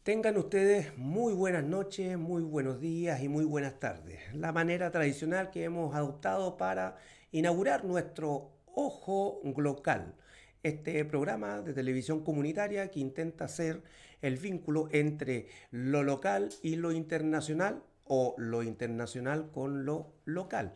Tengan ustedes muy buenas noches, muy buenos días y muy buenas tardes. La manera tradicional que hemos adoptado para inaugurar nuestro Ojo Glocal, este programa de televisión comunitaria que intenta hacer el vínculo entre lo local y lo internacional o lo internacional con lo local.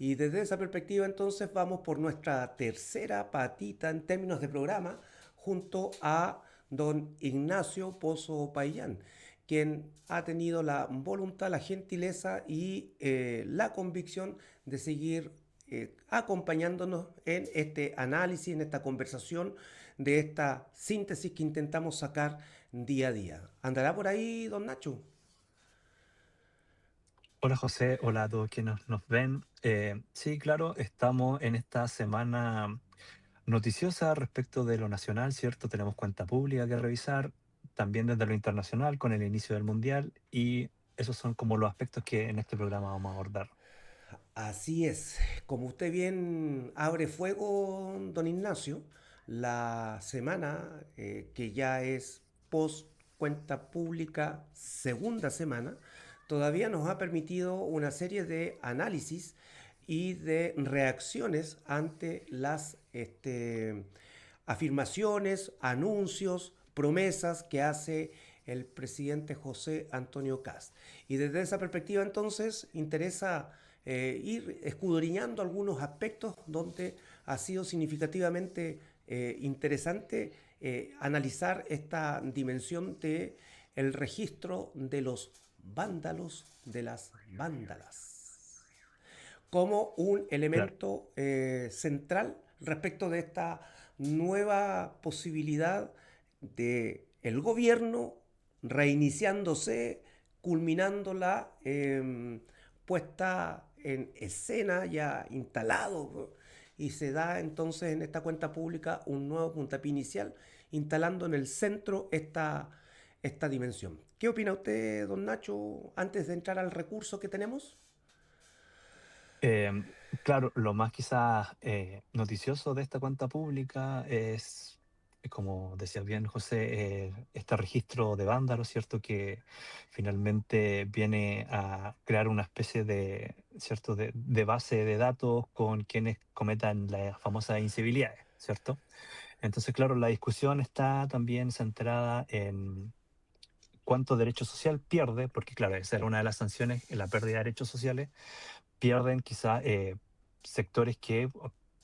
Y desde esa perspectiva entonces vamos por nuestra tercera patita en términos de programa junto a don Ignacio Pozo Payán, quien ha tenido la voluntad, la gentileza y la convicción de seguir acompañándonos en este análisis, en esta conversación de esta síntesis que intentamos sacar día a día. ¿Andará por ahí, don Nacho? Hola José, hola a todos quienes nos ven. Sí, claro, estamos en esta semana noticiosa respecto de lo nacional, ¿cierto? Tenemos cuenta pública que revisar, también desde lo internacional con el inicio del Mundial y esos son como los aspectos que en este programa vamos a abordar. Así es, como usted bien abre fuego, don Ignacio, la semana que ya es post cuenta pública segunda semana, todavía nos ha permitido una serie de análisis y de reacciones ante las afirmaciones, anuncios, promesas que hace el presidente José Antonio Kast. Y desde esa perspectiva entonces interesa ir escudriñando algunos aspectos donde ha sido significativamente interesante analizar esta dimensión de el registro de los vándalos, de las vándalas, como un Claro, elemento central respecto de esta nueva posibilidad de el gobierno reiniciándose, culminando la puesta en escena ya instalado, y se da entonces en esta cuenta pública un nuevo puntapié inicial, instalando en el centro esta dimensión. ¿Qué opina usted, don Nacho, antes de entrar al recurso que tenemos? claro, lo más quizás noticioso de esta cuenta pública es, como decías bien José, este registro de vándalos, ¿cierto? Que finalmente viene a crear una especie de, ¿cierto? De base de datos con quienes cometan las famosas incivilidades, ¿cierto? Entonces, claro, la discusión está también centrada en cuánto derecho social pierde, porque claro, esa era una de las sanciones, la pérdida de derechos sociales, pierden quizá sectores que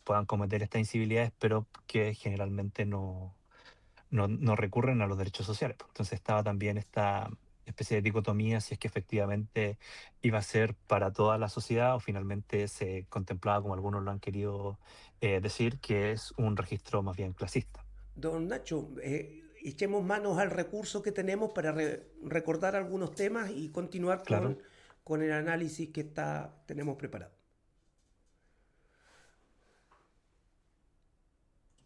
puedan cometer estas incivilidades, pero que generalmente no recurren a los derechos sociales, pues. Entonces estaba también esta especie de dicotomía si es que efectivamente iba a ser para toda la sociedad o finalmente se contemplaba, como algunos lo han querido decir, que es un registro más bien clasista. Don Nacho, echemos manos al recurso que tenemos para recordar algunos temas y continuar Claro. con el análisis que tenemos preparado.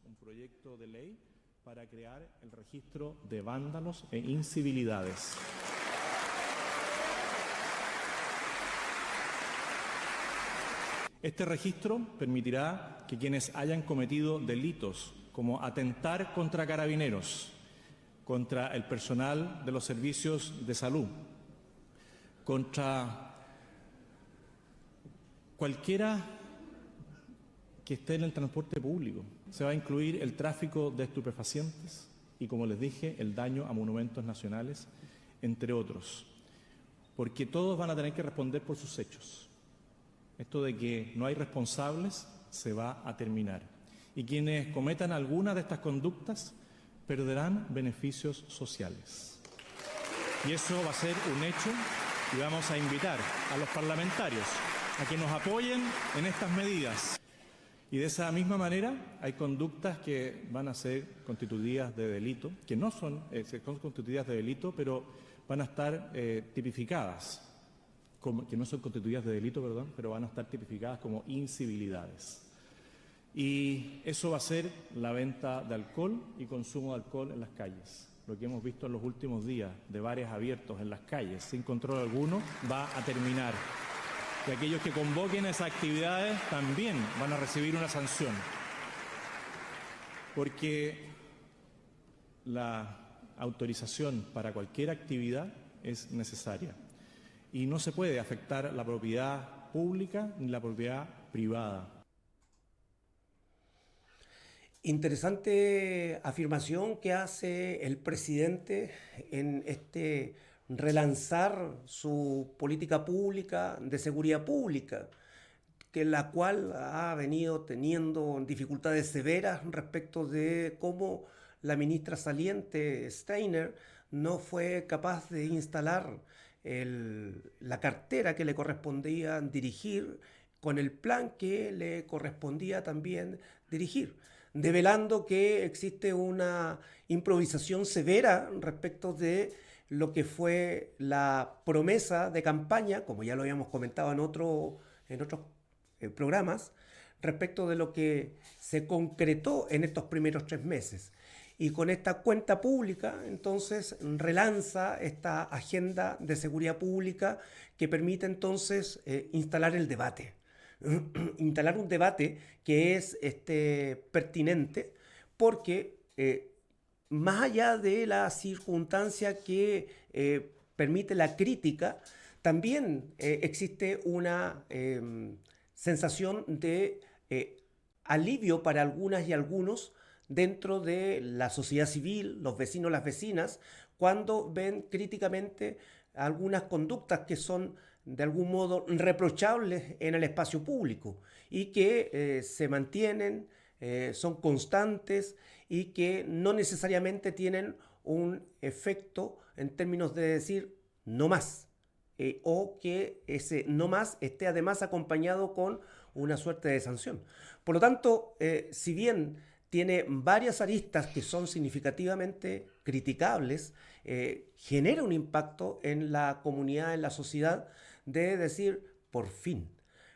Un proyecto de ley para crear el registro de vándalos e incivilidades. Este registro permitirá que quienes hayan cometido delitos como atentar contra carabineros, contra el personal de los servicios de salud, contra cualquiera que esté en el transporte público. Se va a incluir el tráfico de estupefacientes y, como les dije, el daño a monumentos nacionales, entre otros. Porque todos van a tener que responder por sus hechos. Esto de que no hay responsables se va a terminar. Y quienes cometan alguna de estas conductas perderán beneficios sociales. Y eso va a ser un hecho y vamos a invitar a los parlamentarios a que nos apoyen en estas medidas. Y de esa misma manera hay conductas que van a ser constituidas de delito, que no son, son constituidas de delito, pero van a estar tipificadas, que no son constituidas de delito, perdón, pero van a estar tipificadas como incivilidades. Y eso va a ser la venta de alcohol y consumo de alcohol en las calles. Lo que hemos visto en los últimos días de bares abiertos en las calles sin control alguno va a terminar. Y aquellos que convoquen esas actividades también van a recibir una sanción. Porque la autorización para cualquier actividad es necesaria y no se puede afectar la propiedad pública ni la propiedad privada. Interesante afirmación que hace el presidente en este relanzar su política pública de seguridad pública, que la cual ha venido teniendo dificultades severas respecto de cómo la ministra saliente Steiner no fue capaz de instalar la cartera que le correspondía dirigir con el plan que le correspondía también dirigir, develando que existe una improvisación severa respecto de lo que fue la promesa de campaña, como ya lo habíamos comentado en otros programas, respecto de lo que se concretó en estos primeros 3 meses. Y con esta cuenta pública, entonces, relanza esta agenda de seguridad pública que permite entonces instalar el debate. Instalar un debate que es pertinente porque más allá de la circunstancia que permite la crítica, también existe una sensación de alivio para algunas y algunos dentro de la sociedad civil, los vecinos, las vecinas, cuando ven críticamente algunas conductas que son de algún modo reprochables en el espacio público y que se mantienen, son constantes y que no necesariamente tienen un efecto en términos de decir no más, o que ese no más esté además acompañado con una suerte de sanción. Por lo tanto, si bien tiene varias aristas que son significativamente criticables, genera un impacto en la comunidad, en la sociedad, de decir, por fin.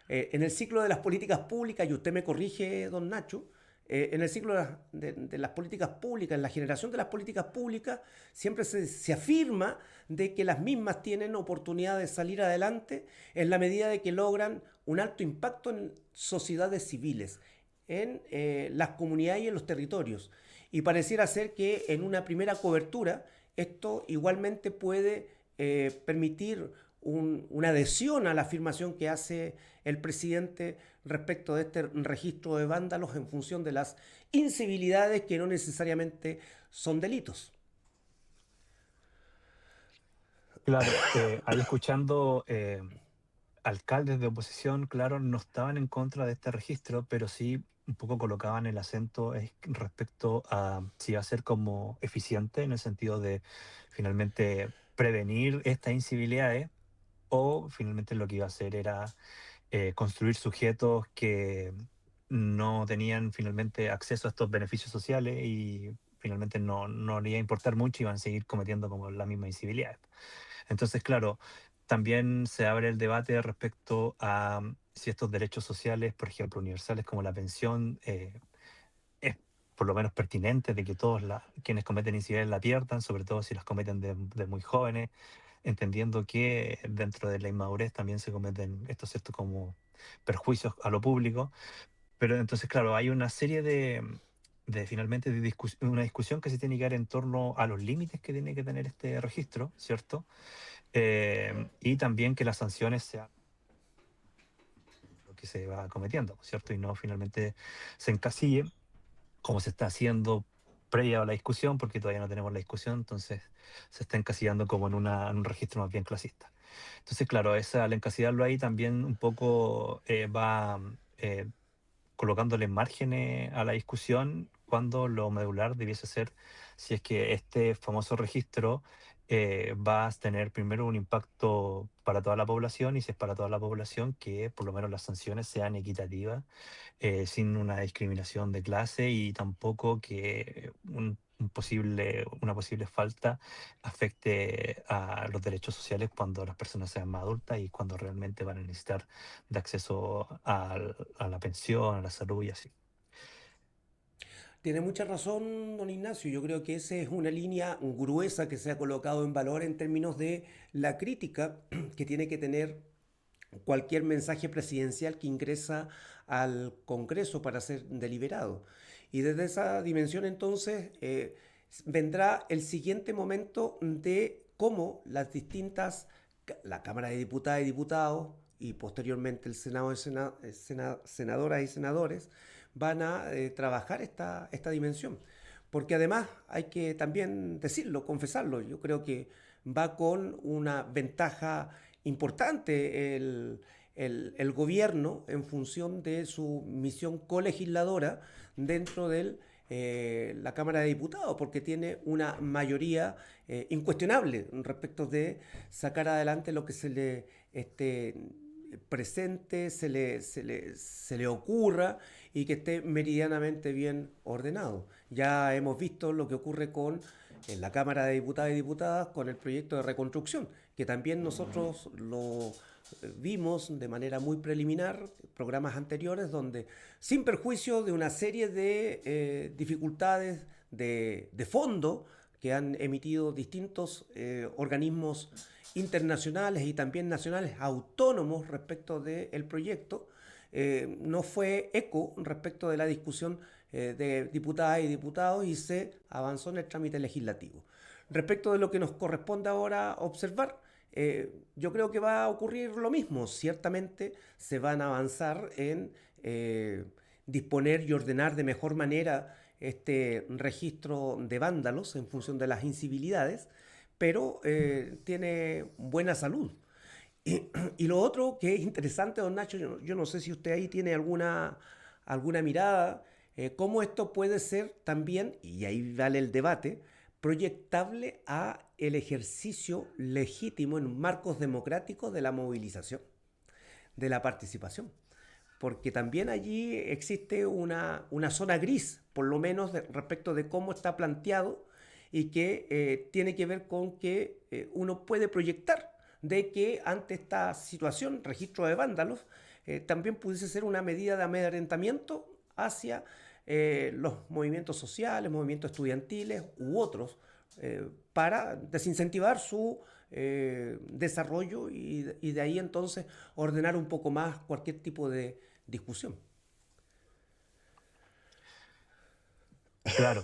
En el ciclo de las políticas públicas, y usted me corrige, don Nacho, en el ciclo de las políticas públicas, en la generación de las políticas públicas, siempre se afirma de que las mismas tienen oportunidad de salir adelante en la medida de que logran un alto impacto en sociedades civiles, en las comunidades y en los territorios. Y pareciera ser que en una primera cobertura esto igualmente puede permitir una adhesión a la afirmación que hace el presidente respecto de este registro de vándalos en función de las incivilidades que no necesariamente son delitos. Claro, ahí escuchando alcaldes de oposición, claro, no estaban en contra de este registro, pero sí un poco colocaban el acento respecto a si va a ser como eficiente en el sentido de finalmente prevenir estas incivilidades o finalmente lo que iba a hacer era construir sujetos que no tenían finalmente acceso a estos beneficios sociales y finalmente no le iba a importar mucho y iban a seguir cometiendo como la misma incivilidad. Entonces, claro, también se abre el debate respecto a si estos derechos sociales, por ejemplo, universales como la pensión, es por lo menos pertinente de que todos quienes cometen incivilidades la pierdan, sobre todo si las cometen de muy jóvenes, entendiendo que dentro de la inmadurez también se cometen estos ciertos como perjuicios a lo público. Pero entonces, claro, hay una serie de finalmente una discusión que se tiene que dar en torno a los límites que tiene que tener este registro, ¿cierto? Y también que las sanciones sean lo que se va cometiendo, ¿cierto? Y no finalmente se encasille, como se está haciendo previa a la discusión, porque todavía no tenemos la discusión, entonces se está encasillando como en un registro más bien clasista. Entonces, claro, al encasillarlo ahí también un poco va colocándole márgenes a la discusión cuando lo medular debiese ser si es que este famoso registro va a tener primero un impacto para toda la población y si es para toda la población que por lo menos las sanciones sean equitativas, sin una discriminación de clase y tampoco que una posible falta afecte a los derechos sociales cuando las personas sean más adultas y cuando realmente van a necesitar de acceso a la pensión, a la salud y así. Tiene mucha razón, don Ignacio. Yo creo que esa es una línea gruesa que se ha colocado en valor en términos de la crítica que tiene que tener cualquier mensaje presidencial que ingresa al Congreso para ser deliberado. Y desde esa dimensión entonces vendrá el siguiente momento de cómo la Cámara de Diputadas y Diputados y posteriormente el Senado de senadoras y senadores van a trabajar esta dimensión. Porque además hay que también decirlo, confesarlo, yo creo que va con una ventaja importante el gobierno en función de su misión colegisladora dentro de la Cámara de Diputados, porque tiene una mayoría incuestionable respecto de sacar adelante lo que se le presente, se le ocurra y que esté meridianamente bien ordenado. Ya hemos visto lo que ocurre en la Cámara de Diputados y Diputadas con el proyecto de reconstrucción, que también nosotros lo vimos de manera muy preliminar, programas anteriores, donde sin perjuicio de una serie de dificultades de fondo que han emitido distintos organismos internacionales y también nacionales autónomos respecto del proyecto, no fue eco respecto de la discusión de diputadas y diputados y se avanzó en el trámite legislativo. Respecto de lo que nos corresponde ahora observar, yo creo que va a ocurrir lo mismo. Ciertamente se van a avanzar en disponer y ordenar de mejor manera este registro de vándalos en función de las incivilidades, pero tiene buena salud. Y lo otro que es interesante, don Nacho, yo no sé si usted ahí tiene alguna mirada, cómo esto puede ser también, y ahí vale el debate, proyectable a el ejercicio legítimo en marcos democráticos de la movilización, de la participación. Porque también allí existe una zona gris, por lo menos respecto de cómo está planteado y que tiene que ver con que uno puede proyectar de que ante esta situación, registro de vándalos, también pudiese ser una medida de amedrentamiento hacia los movimientos sociales, movimientos estudiantiles u otros, para desincentivar su desarrollo y de ahí entonces ordenar un poco más cualquier tipo de discusión. Claro,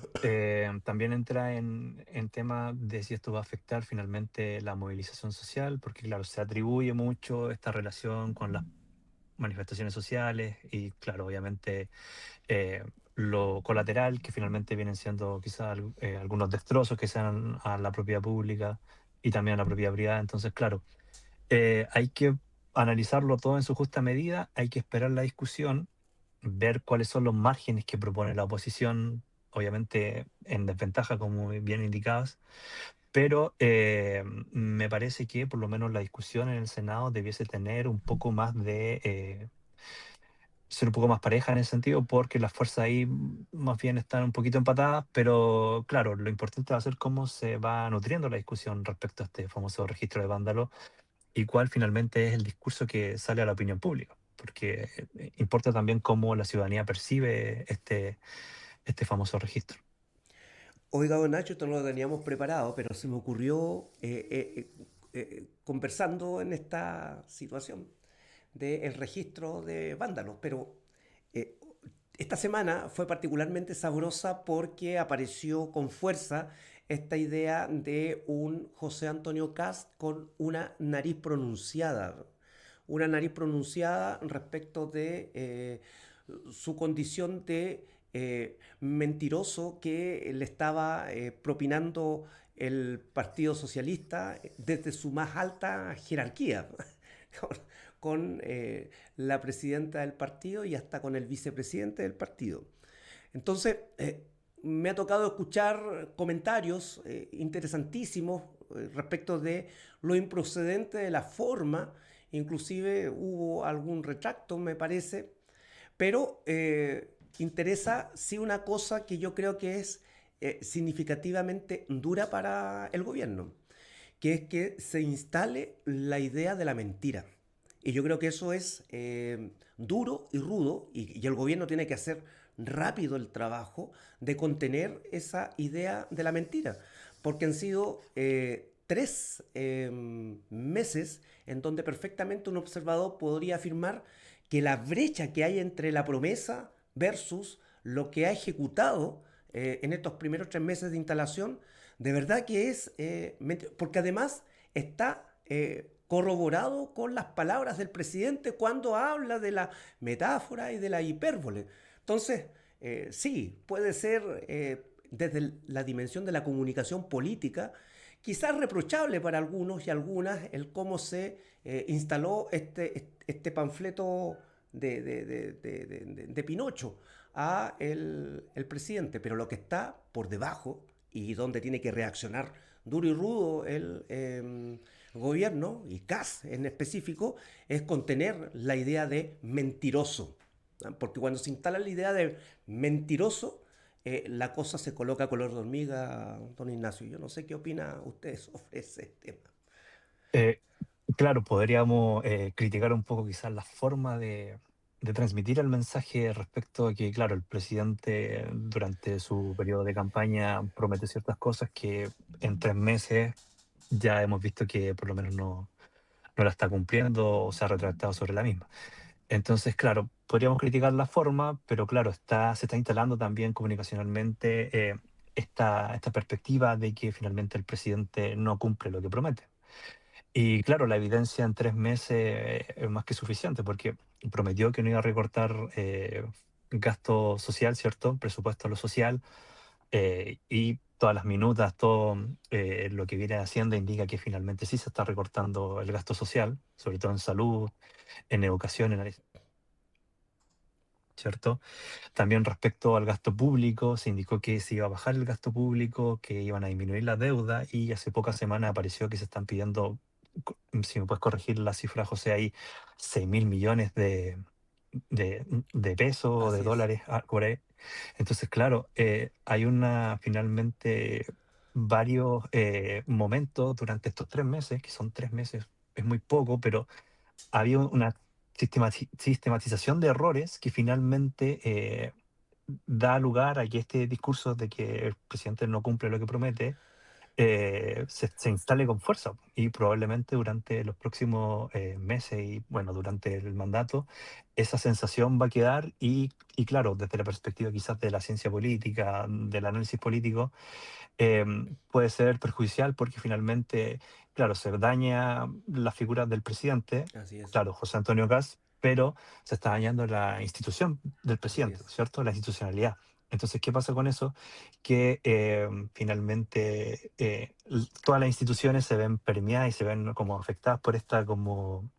también entra en tema de si esto va a afectar finalmente la movilización social, porque claro, se atribuye mucho esta relación con las manifestaciones sociales y claro, obviamente lo colateral que finalmente vienen siendo quizás algunos destrozos que sean a la propiedad pública y también a la propiedad privada. Entonces, claro, hay que analizarlo todo en su justa medida, hay que esperar la discusión, ver cuáles son los márgenes que propone la oposición, obviamente en desventaja, como bien indicabas, pero me parece que por lo menos la discusión en el Senado debiese tener un poco más ser un poco más pareja en ese sentido, porque las fuerzas ahí más bien están un poquito empatadas, pero claro, lo importante va a ser cómo se va nutriendo la discusión respecto a este famoso registro de vándalos y cuál finalmente es el discurso que sale a la opinión pública, porque importa también cómo la ciudadanía percibe este famoso registro. Oiga, don Nacho, esto no lo teníamos preparado, pero se me ocurrió conversando en esta situación del registro de vándalos, pero eh, esta semana fue particularmente sabrosa porque apareció con fuerza esta idea de un José Antonio Cast con una nariz pronunciada respecto de su condición de mentiroso que le estaba propinando el Partido Socialista desde su más alta jerarquía, con la presidenta del partido y hasta con el vicepresidente del partido. Entonces, me ha tocado escuchar comentarios interesantísimos respecto de lo improcedente de la forma, inclusive hubo algún retracto, me parece, pero interesa sí una cosa que yo creo que es significativamente dura para el gobierno, que es que se instale la idea de la mentira. Y yo creo que eso es duro y rudo y el gobierno tiene que hacer rápido el trabajo de contener esa idea de la mentira, porque han sido 3 meses en donde perfectamente un observador podría afirmar que la brecha que hay entre la promesa versus lo que ha ejecutado en estos primeros 3 meses de instalación, de verdad que es, porque además está corroborado con las palabras del presidente cuando habla de la metáfora y de la hipérbole. Entonces, sí, puede ser desde la dimensión de la comunicación política, quizás reprochable para algunos y algunas el cómo se instaló este panfleto de Pinocho a el presidente, pero lo que está por debajo y donde tiene que reaccionar duro y rudo el gobierno, y CAS en específico, es contener la idea de mentiroso. Porque cuando se instala la idea de mentiroso, la cosa se coloca color de hormiga, don Ignacio. Yo no sé qué opina usted sobre ese tema. Eh, claro, podríamos criticar un poco quizás la forma de transmitir el mensaje respecto a que, claro, el presidente durante su periodo de campaña promete ciertas cosas que en 3 meses ya hemos visto que por lo menos no la está cumpliendo o se ha retractado sobre la misma. Entonces, claro, podríamos criticar la forma, pero claro, se está instalando también comunicacionalmente esta perspectiva de que finalmente el presidente no cumple lo que promete. Y claro, la evidencia en 3 meses es más que suficiente porque prometió que no iba a recortar gasto social, ¿cierto? Presupuesto a lo social, y todas las minutas, todo lo que viene haciendo indica que finalmente sí se está recortando el gasto social, sobre todo en salud, en educación, ¿cierto? También respecto al gasto público, se indicó que se iba a bajar el gasto público, que iban a disminuir la deuda y hace pocas semanas apareció que se están pidiendo, si me puedes corregir la cifra, José, ahí 6.000 millones de pesos o de Así es. dólares por ahí. Entonces, claro, hay finalmente varios momentos durante estos 3 meses, que son 3 meses, es muy poco, pero había una sistematización de errores que finalmente da lugar a que este discurso de que el presidente no cumple lo que promete se instale con fuerza y probablemente durante los próximos meses y bueno, durante el mandato, esa sensación va a quedar y claro, desde la perspectiva quizás de la ciencia política, del análisis político, puede ser perjudicial porque finalmente, claro, se daña la figura del presidente, Así es. claro, José Antonio Kast, pero se está dañando la institución del Así presidente, es. ¿cierto? La institucionalidad. Entonces, ¿qué pasa con eso? Que finalmente todas las instituciones se ven permeadas y se ven como afectadas por esta como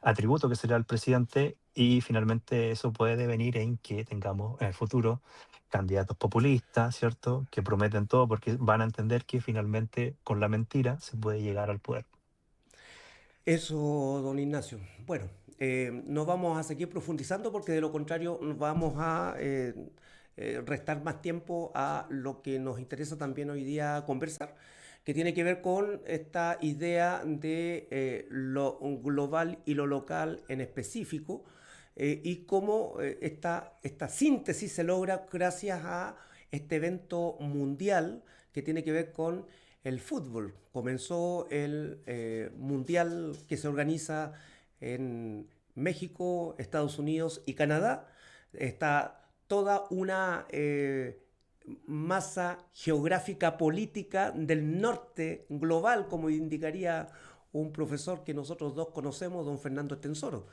atributo que será el presidente y finalmente eso puede devenir en que tengamos en el futuro candidatos populistas, ¿cierto? Que prometen todo porque van a entender que finalmente con la mentira se puede llegar al poder. Eso, don Ignacio. Bueno, no vamos a seguir profundizando porque de lo contrario vamos a restar más tiempo a lo que nos interesa también hoy día conversar, que tiene que ver con esta idea de lo global y lo local en específico, y cómo esta síntesis se logra gracias a este evento mundial que tiene que ver con el fútbol. Comenzó el mundial que se organiza en México, Estados Unidos y Canadá. Está toda una masa geográfica política del norte global, como indicaría un profesor que nosotros dos conocemos, don Fernando Estensoro,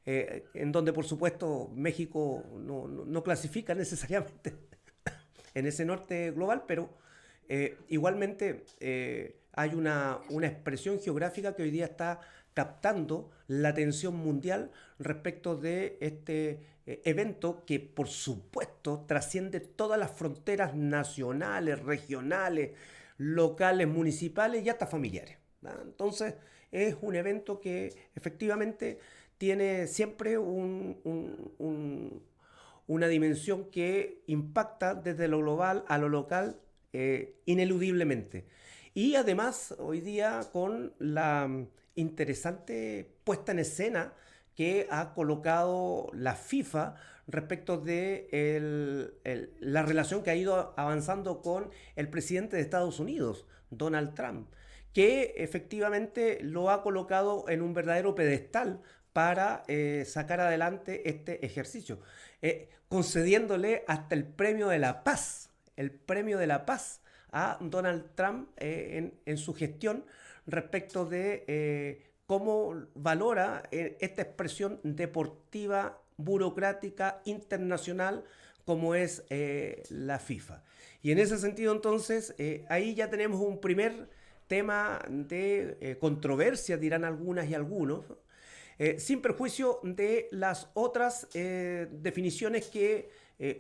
en donde por supuesto México no clasifica necesariamente en ese norte global, pero igualmente hay una expresión geográfica que hoy día está captando la atención mundial respecto de este evento que por supuesto trasciende todas las fronteras nacionales, regionales, locales, municipales y hasta familiares, ¿no? Entonces es un evento que efectivamente tiene siempre una dimensión que impacta desde lo global a lo local ineludiblemente. Y además, hoy día, con la interesante puesta en escena que ha colocado la FIFA respecto de la relación que ha ido avanzando con el presidente de Estados Unidos, Donald Trump, que efectivamente lo ha colocado en un verdadero pedestal para sacar adelante este ejercicio, concediéndole hasta el premio de la paz el premio de la paz a Donald Trump en su gestión respecto de cómo valora esta expresión deportiva, burocrática, internacional, como es la FIFA. Y en ese sentido, entonces, ahí ya tenemos un primer tema de controversia, dirán algunas y algunos, sin perjuicio de las otras definiciones que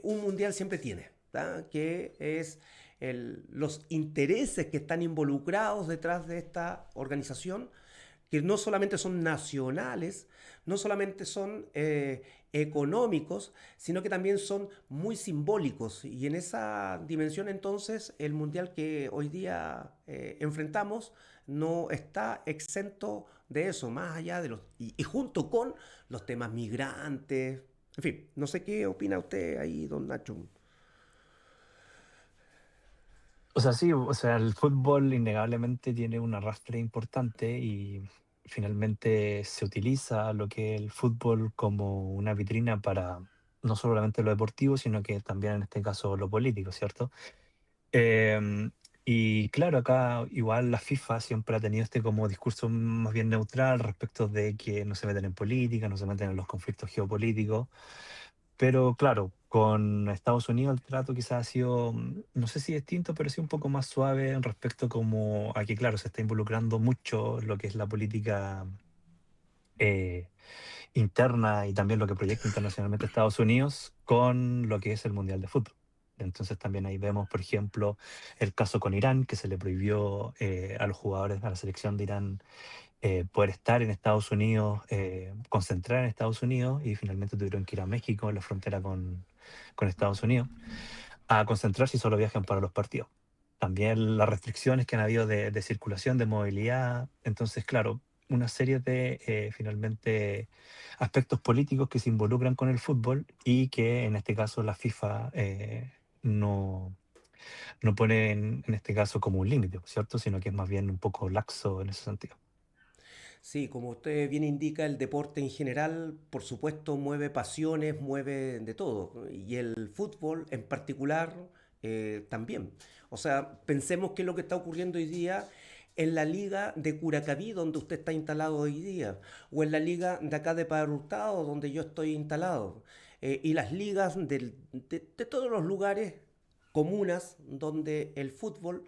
un mundial siempre tiene, ¿tá? Que es los intereses que están involucrados detrás de esta organización, que no solamente son nacionales, no solamente son económicos, sino que también son muy simbólicos. Y en esa dimensión, entonces, el mundial que hoy día enfrentamos no está exento de eso, más allá de los... Y junto con los temas migrantes. En fin, no sé qué opina usted ahí, don Nacho. O sea, sí, o sea, el fútbol innegablemente tiene un arrastre importante y finalmente se utiliza lo que es el fútbol como una vitrina para no solamente lo deportivo, sino que también en este caso lo político, ¿cierto? Em, y claro, acá igual la FIFA siempre ha tenido este como discurso más bien neutral respecto de que no se meten en política, no se meten en los conflictos geopolíticos. Pero claro, con Estados Unidos el trato quizás ha sido, no sé si distinto, pero sí un poco más suave en respecto como a que, claro, se está involucrando mucho lo que es la política eh, interna y también lo que proyecta internacionalmente Estados Unidos con lo que es el Mundial de Fútbol. Entonces también ahí vemos, por ejemplo, el caso con Irán, que se le prohibió a los jugadores, a la selección de Irán, poder estar en Estados Unidos, concentrar en Estados Unidos, y finalmente tuvieron que ir a México, en la frontera con Estados Unidos, a concentrarse y solo viajan para los partidos. También las restricciones que han habido de circulación, de movilidad. Entonces, claro, una serie de finalmente aspectos políticos que se involucran con el fútbol y que en este caso la FIFA no, no pone en este caso como un límite, ¿cierto? Sino que es más bien un poco laxo en ese sentido. Sí, como usted bien indica, el deporte en general, por supuesto, mueve pasiones, mueve de todo. Y el fútbol en particular también. O sea, pensemos qué es lo que está ocurriendo hoy día en la liga de Curacaví, donde usted está instalado hoy día, o en la liga de acá de Padre Hurtado, donde yo estoy instalado. Y las ligas de todos los lugares, comunas, donde el fútbol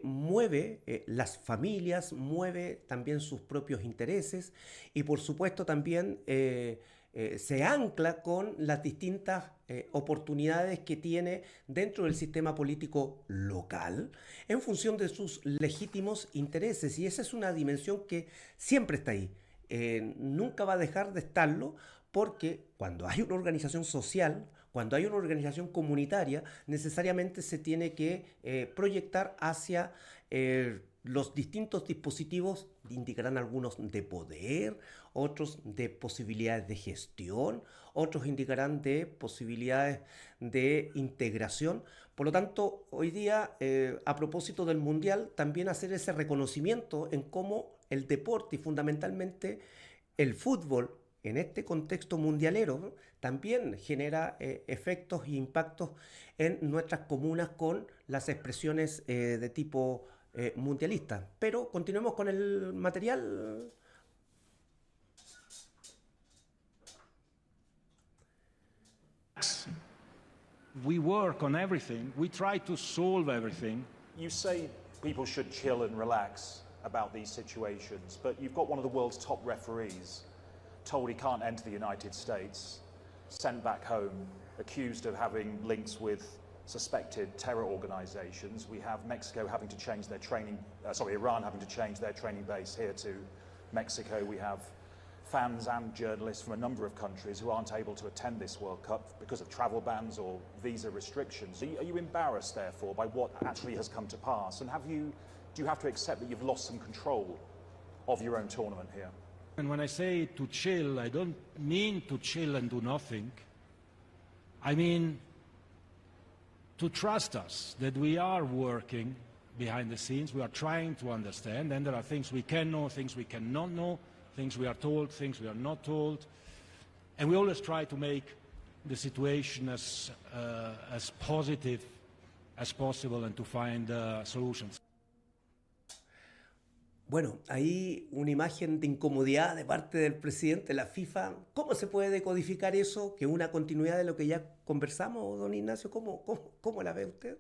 mueve las familias, mueve también sus propios intereses y por supuesto también se ancla con las distintas oportunidades que tiene dentro del sistema político local en función de sus legítimos intereses. Y esa es una dimensión que siempre está ahí. Nunca va a dejar de estarlo porque cuando hay una organización social, cuando hay una organización comunitaria, necesariamente se tiene que proyectar hacia los distintos dispositivos, indicarán algunos de poder, otros de posibilidades de gestión, otros indicarán de posibilidades de integración. Por lo tanto, hoy día, a propósito del Mundial, también hacer ese reconocimiento en cómo el deporte y fundamentalmente el fútbol en este contexto mundialero, ¿no? También genera efectos e impactos en nuestras comunas con las expresiones de tipo mundialista. Pero continuemos con el material. We work on everything. We try to solve everything. You say people should chill and relax about these situations, but you've got one of the world's top referees told he can't enter the United States, sent back home, accused of having links with suspected terror organizations. We have Mexico having to change their training, Iran having to change their training base here to Mexico. We have fans and journalists from a number of countries who aren't able to attend this World Cup because of travel bans or visa restrictions. Are you embarrassed, therefore, by what actually has come to pass? And do you have to accept that you've lost some control of your own tournament here? And when I say to chill, I don't mean to chill and do nothing. I mean to trust us, that we are working behind the scenes, we are trying to understand, and there are things we can know, things we cannot know, things we are told, things we are not told. And we always try to make the situation as positive as possible and to find solutions. Bueno, ahí una imagen de incomodidad de parte del presidente de la FIFA. ¿Cómo se puede decodificar eso? Que es una continuidad de lo que ya conversamos, don Ignacio. ¿Cómo la ve usted?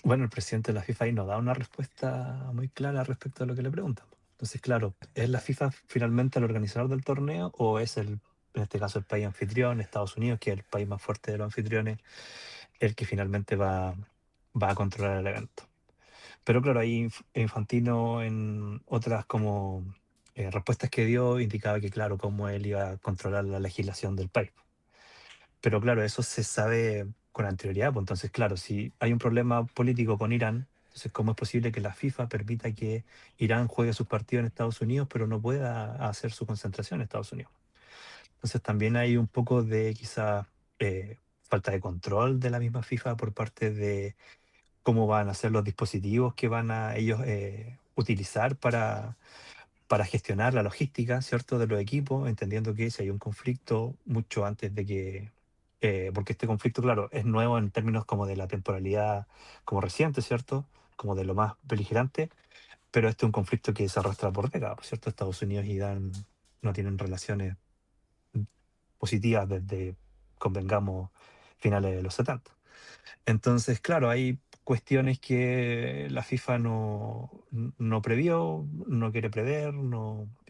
Bueno, el presidente de la FIFA ahí nos da una respuesta muy clara respecto a lo que le preguntan. Entonces, claro, ¿es la FIFA finalmente el organizador del torneo o es en este caso, el país anfitrión, Estados Unidos, que es el país más fuerte de los anfitriones, el que finalmente va a controlar el evento? Pero claro, ahí Infantino en otras como respuestas que dio indicaba que claro, cómo él iba a controlar la legislación del país. Pero claro, eso se sabe con anterioridad, pues entonces claro, si hay un problema político con Irán, entonces ¿cómo es posible que la FIFA permita que Irán juegue sus partidos en Estados Unidos, pero no pueda hacer su concentración en Estados Unidos? Entonces también hay un poco de quizá falta de control de la misma FIFA por parte de cómo van a ser los dispositivos que van a ellos utilizar para gestionar la logística, ¿cierto?, de los equipos, entendiendo que si hay un conflicto mucho antes de que, porque este conflicto, claro, es nuevo en términos como de la temporalidad como reciente, ¿cierto?, como de lo más beligerante, pero este es un conflicto que se arrastra por décadas, ¿cierto? Estados Unidos y Irán no tienen relaciones positivas desde, convengamos, finales de los 70. Entonces, claro, hay cuestiones que la FIFA no previó, no quiere prever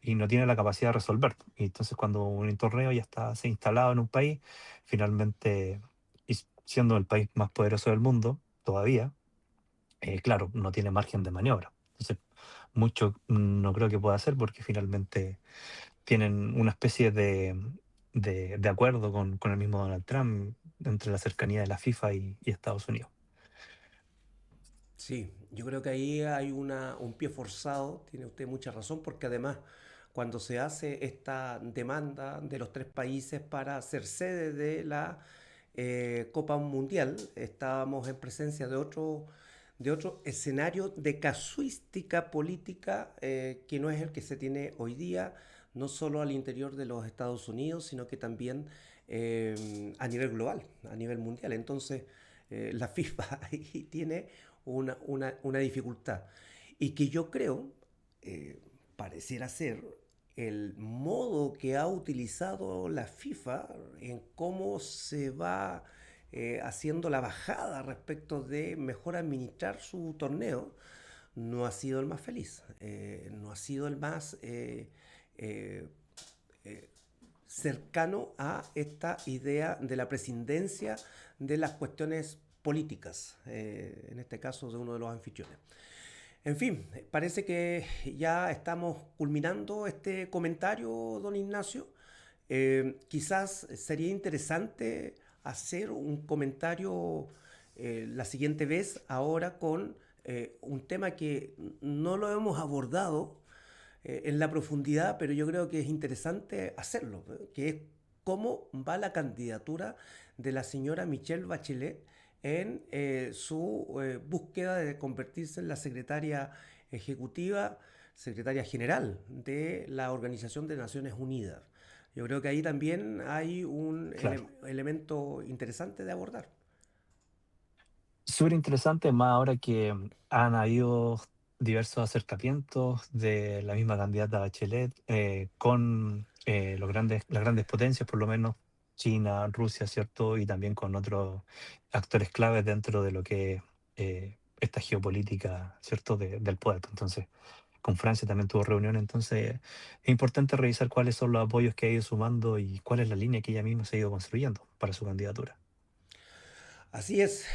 y no tiene la capacidad de resolver. Y entonces, cuando un torneo ya está se ha instalado en un país, finalmente, y siendo el país más poderoso del mundo, todavía, claro, no tiene margen de maniobra. Entonces, mucho no creo que pueda hacer porque finalmente tienen una especie de acuerdo con el mismo Donald Trump entre la cercanía de la FIFA y Estados Unidos. Sí, yo creo que ahí hay un pie forzado, tiene usted mucha razón, porque además cuando se hace esta demanda de los tres países para ser sede de la Copa Mundial, estábamos en presencia de otro escenario de casuística política que no es el que se tiene hoy día, no solo al interior de los Estados Unidos, sino que también a nivel global, a nivel mundial. Entonces, la FIFA ahí tiene una dificultad. Y que yo creo, pareciera ser, el modo que ha utilizado la FIFA en cómo se va haciendo la bajada respecto de mejor administrar su torneo, no ha sido el más feliz, no ha sido el más eh, eh, cercano a esta idea de la prescindencia de las cuestiones políticas, en este caso de uno de los anfitriones. En fin, parece que ya estamos culminando este comentario, don Ignacio. Quizás sería interesante hacer un comentario la siguiente vez, ahora con un tema que no lo hemos abordado en la profundidad, pero yo creo que es interesante hacerlo, que es cómo va la candidatura de la señora Michelle Bachelet en su búsqueda de convertirse en la secretaria ejecutiva, secretaria general de la Organización de Naciones Unidas. Yo creo que ahí también hay un Claro. elemento interesante de abordar. Súper interesante, más ahora que han habido diversos acercamientos de la misma candidata Bachelet con las grandes potencias, por lo menos China, Rusia, ¿cierto? Y también con otros actores claves dentro de lo que es esta geopolítica, ¿cierto? Del poder. Entonces, con Francia también tuvo reunión, entonces es importante revisar cuáles son los apoyos que ha ido sumando y cuál es la línea que ella misma se ha ido construyendo para su candidatura. Así es.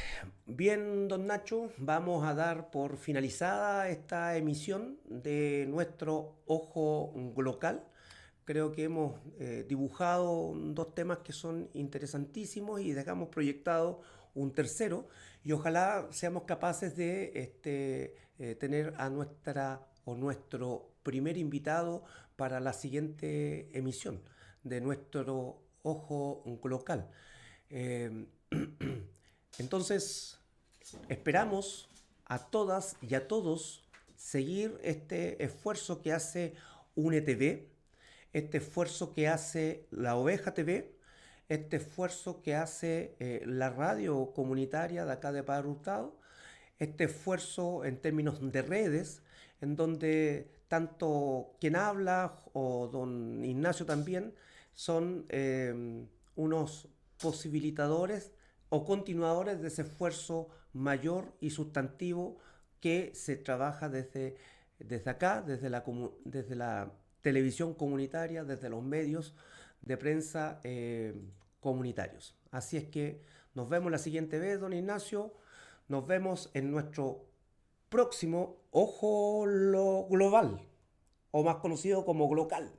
Bien, don Nacho, vamos a dar por finalizada esta emisión de nuestro Ojo Local. Creo que hemos dibujado dos temas que son interesantísimos y dejamos proyectado un tercero y ojalá seamos capaces de tener a nuestra o nuestro primer invitado para la siguiente emisión de nuestro Ojo Local. Eh, Entonces, esperamos a todas y a todos seguir este esfuerzo que hace UNE TV, este esfuerzo que hace la Oveja TV, este esfuerzo que hace la radio comunitaria de acá de Padre Hurtado, este esfuerzo en términos de redes, en donde tanto quien habla o don Ignacio también son unos posibilitadores o continuadores de ese esfuerzo mayor y sustantivo que se trabaja desde acá, desde la televisión comunitaria, desde los medios de prensa comunitarios. Así es que nos vemos la siguiente vez, don Ignacio. Nos vemos en nuestro próximo Ojo Global, o más conocido como Glocal.